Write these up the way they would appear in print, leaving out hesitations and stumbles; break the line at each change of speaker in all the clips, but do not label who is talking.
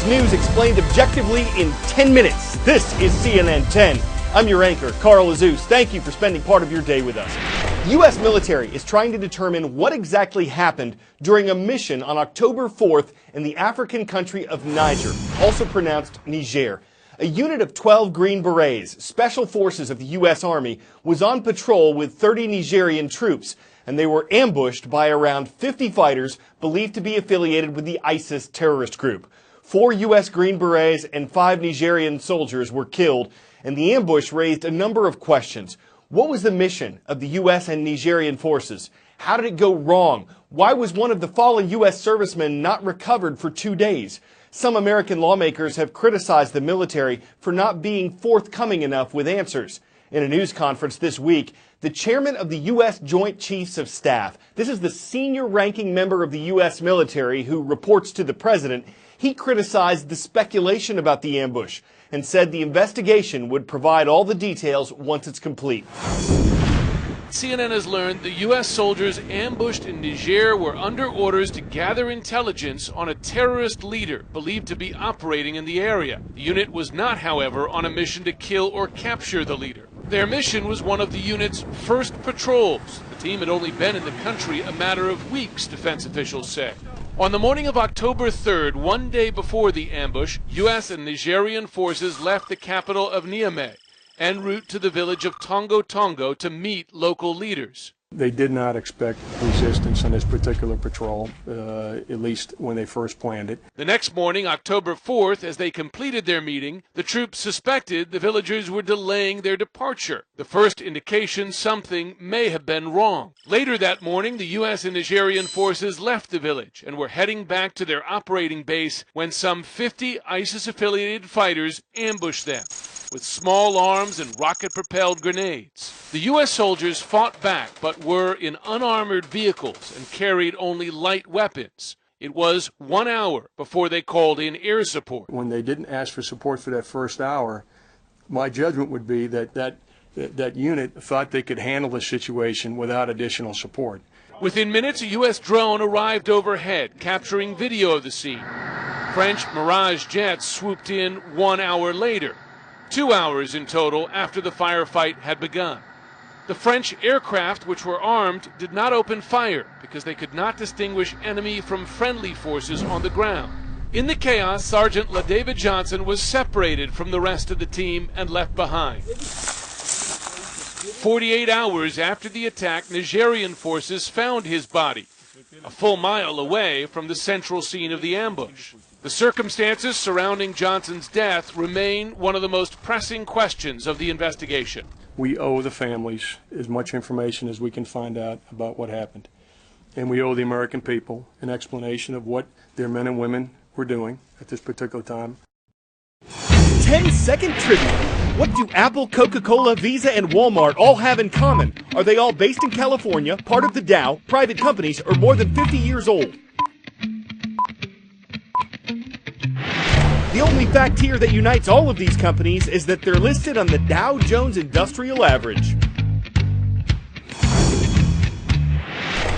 U.S.'s news explained objectively in 10 minutes. This is CNN 10. I'm your anchor, Carl Azuz. Thank you for spending part of your day with us. The U.S. military is trying to determine what exactly happened during a mission on October 4th in the African country of Niger, also pronounced Niger. A unit of 12 Green Berets, special forces of the U.S. Army, was on patrol with 30 Nigerian troops, and they were ambushed by around 50 fighters believed to be affiliated with the ISIS terrorist group. 4 U.S. Green Berets and 5 Nigerian soldiers were killed, and the ambush raised a number of questions. What was the mission of the U.S. and Nigerian forces? How did it go wrong? Why was one of the fallen U.S. servicemen not recovered for 2 days? Some American lawmakers have criticized the military for not being forthcoming enough with answers. In a news conference this week, the chairman of the U.S. Joint Chiefs of Staff, this is the senior ranking member of the U.S. military who reports to the president, he criticized the speculation about the ambush and said the investigation would provide all the details once it's complete.
CNN has learned the U.S. soldiers ambushed in Niger were under orders to gather intelligence on a terrorist leader believed to be operating in the area. The unit was not, however, on a mission to kill or capture the leader. Their mission was one of the unit's first patrols. The team had only been in the country a matter of weeks, defense officials say. On the morning of October 3rd, one day before the ambush, U.S. and Nigerian forces left the capital of Niamey en route to the village of Tongo Tongo to meet local leaders.
They did not expect resistance on this particular patrol, at least when they first planned it.
The next morning, October 4th, as they completed their meeting, the troops suspected the villagers were delaying their departure. The first indication something may have been wrong. Later that morning, the U.S. and Nigerian forces left the village and were heading back to their operating base when some 50 ISIS-affiliated fighters ambushed them with small arms and rocket-propelled grenades. The U.S. soldiers fought back but were in unarmored vehicles and carried only light weapons. It was 1 hour before they called in air support.
When they didn't ask for support for that first hour, my judgment would be that unit thought they could handle the situation without additional support.
Within minutes, a U.S. drone arrived overhead, capturing video of the scene. French Mirage jets swooped in 1 hour later. 2 hours in total after the firefight had begun. The French aircraft, which were armed, did not open fire because they could not distinguish enemy from friendly forces on the ground. In the chaos, Sergeant LaDavid Johnson was separated from the rest of the team and left behind. 48 hours after the attack, Nigerian forces found his body, a full mile away from the central scene of the ambush. The circumstances surrounding Johnson's death remain one of the most pressing questions of the investigation.
We owe the families as much information as we can find out about what happened. And we owe the American people an explanation of what their men and women were doing at this particular time.
10-second trivia. What do Apple, Coca-Cola, Visa, and Walmart all have in common? Are they all based in California, part of the Dow, private companies, or more than 50 years old? The only fact here that unites all of these companies is that they're listed on the Dow Jones Industrial Average.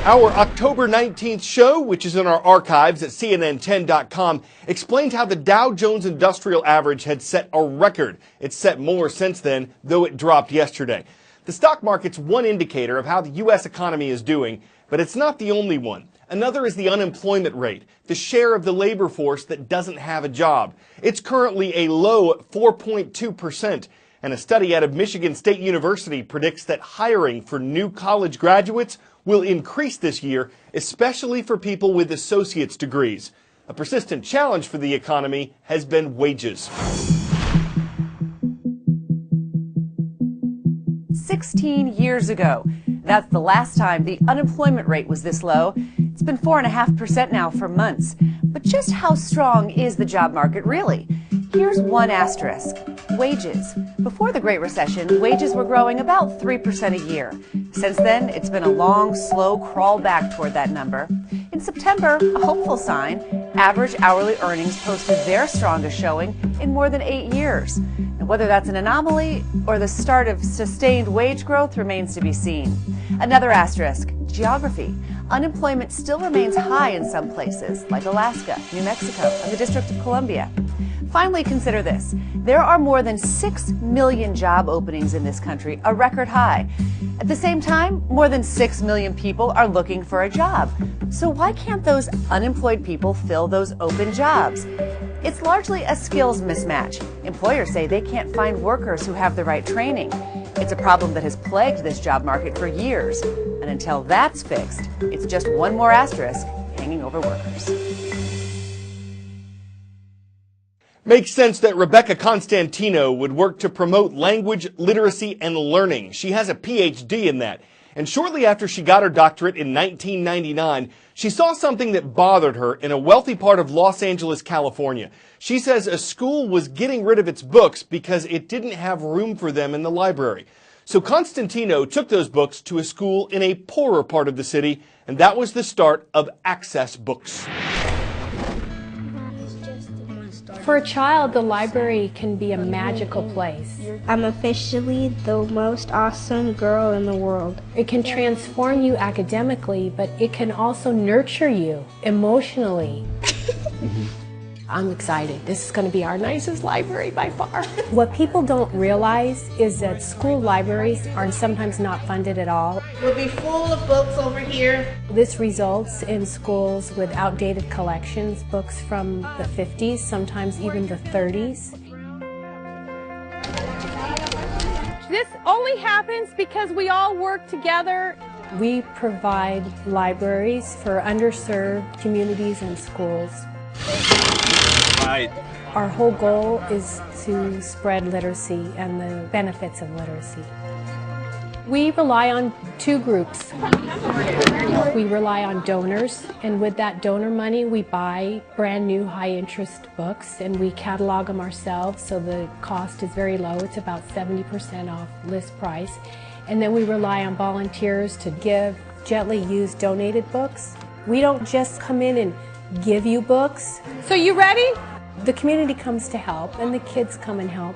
Our October 19th show, which is in our archives at CNN10.com, explained how the Dow Jones Industrial Average had set a record. It's set more since then, though it dropped yesterday. The stock market's one indicator of how the U.S. economy is doing, but it's not the only one. Another is the unemployment rate, the share of the labor force that doesn't have a job. It's currently a low 4.2%, and a study out of Michigan State University predicts that hiring for new college graduates will increase this year, especially for people with associate's degrees. A persistent challenge for the economy has been wages.
16 years ago. That's the last time the unemployment rate was this low. It's been 4.5% now for months. But just how strong is the job market really? Here's one asterisk. Wages. Before the Great Recession, wages were growing about 3% a year. Since then, it's been a long, slow crawl back toward that number. In September, a hopeful sign, average hourly earnings posted their strongest showing in more than 8 years. Now, Whether that's an anomaly or the start of sustained wage growth remains to be seen. Another asterisk, geography. Unemployment still remains high in some places, like Alaska, New Mexico, and the District of Columbia. Finally, consider this. There are more than 6 million job openings in this country, a record high. At the same time, more than 6 million people are looking for a job. So why can't those unemployed people fill those open jobs? It's largely a skills mismatch. Employers say they can't find workers who have the right training. It's a problem that has plagued this job market for years. And until that's fixed, it's just one more asterisk hanging over workers.
Makes sense that Rebecca Constantino would work to promote language, literacy, and learning. She has a PhD in that. And shortly after she got her doctorate in 1999, she saw something that bothered her in a wealthy part of Los Angeles, California. She says a school was getting rid of its books because it didn't have room for them in the library. So Constantino took those books to a school in a poorer part of the city, and that was the start of Access Books.
For a child, the library can be a magical place.
I'm officially the most awesome girl in the world.
It can transform you academically, but it can also nurture you emotionally. I'm excited. This is going to be our nicest library by far. What people don't realize is that school libraries are sometimes not funded at all.
We'll be full of books over here.
This results in schools with outdated collections, books from the 50s, sometimes even the 30s. This only happens because we all work together. We provide libraries for underserved communities and schools. Our whole goal is to spread literacy and the benefits of literacy. We rely on two groups. We rely on donors, and with that donor money we buy brand new high-interest books and we catalog them ourselves, so the cost is very low. It's about 70% off list price. And then we rely on volunteers to give gently used donated books. We don't just come in and give you books. So you ready? The community comes to help and the kids come and help.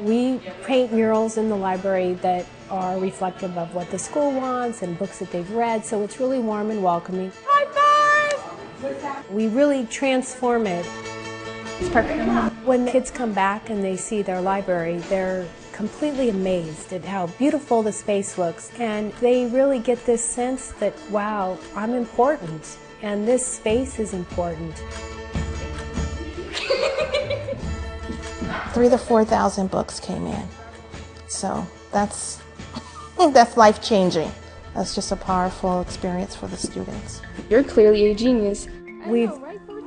We paint murals in the library that are reflective of what the school wants and books that they've read, so it's really warm and welcoming. High five! We really transform it. It's perfect. When kids come back and they see their library, they're completely amazed at how beautiful the space looks, and they really get this sense that, wow, I'm important and this space is important.
3,000 to 4,000 books came in, so that's life-changing. That's just a powerful experience for the students.
You're clearly a genius.
We've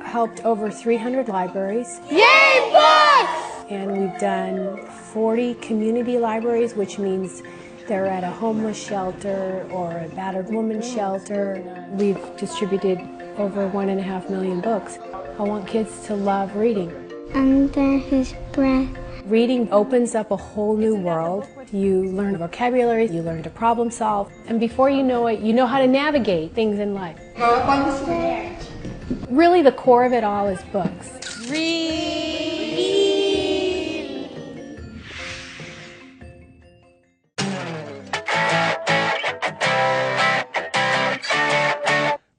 helped over 300 libraries.
Yay, books!
And we've done 40 community libraries, which means they're at a homeless shelter or a battered woman's shelter. We've distributed over 1.5 million books. I want kids to love reading.
Under his breath.
Reading opens up a whole new world. You learn vocabulary, you learn to problem solve, and before you know it, you know how to navigate things in life.
Go up on the stairs.
Really, the core of it all is books.
Read.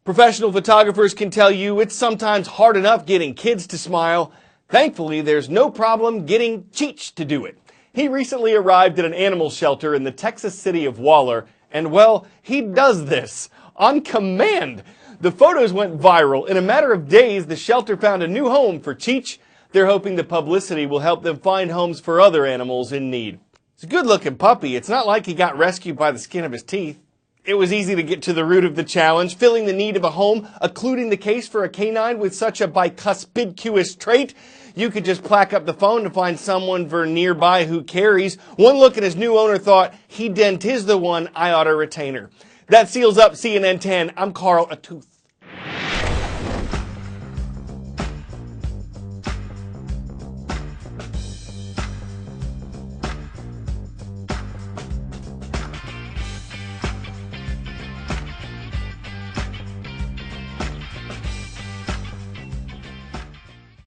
Professional photographers can tell you it's sometimes hard enough getting kids to smile. Thankfully, there's no problem getting Cheech to do it. He recently arrived at an animal shelter in the Texas city of Waller, and well, he does this on command. The photos went viral. In a matter of days, the shelter found a new home for Cheech. They're hoping the publicity will help them find homes for other animals in need. It's a good-looking puppy. It's not like he got rescued by the skin of his teeth. It was easy to get to the root of the challenge, filling the need of a home, occluding the case for a canine with such a bicuspidcuous trait. You could just plaque up the phone to find someone for nearby who carries. One look at his new owner thought, he dent is the one, I ought to retain her. That seals up CNN 10. I'm Carl, a tooth.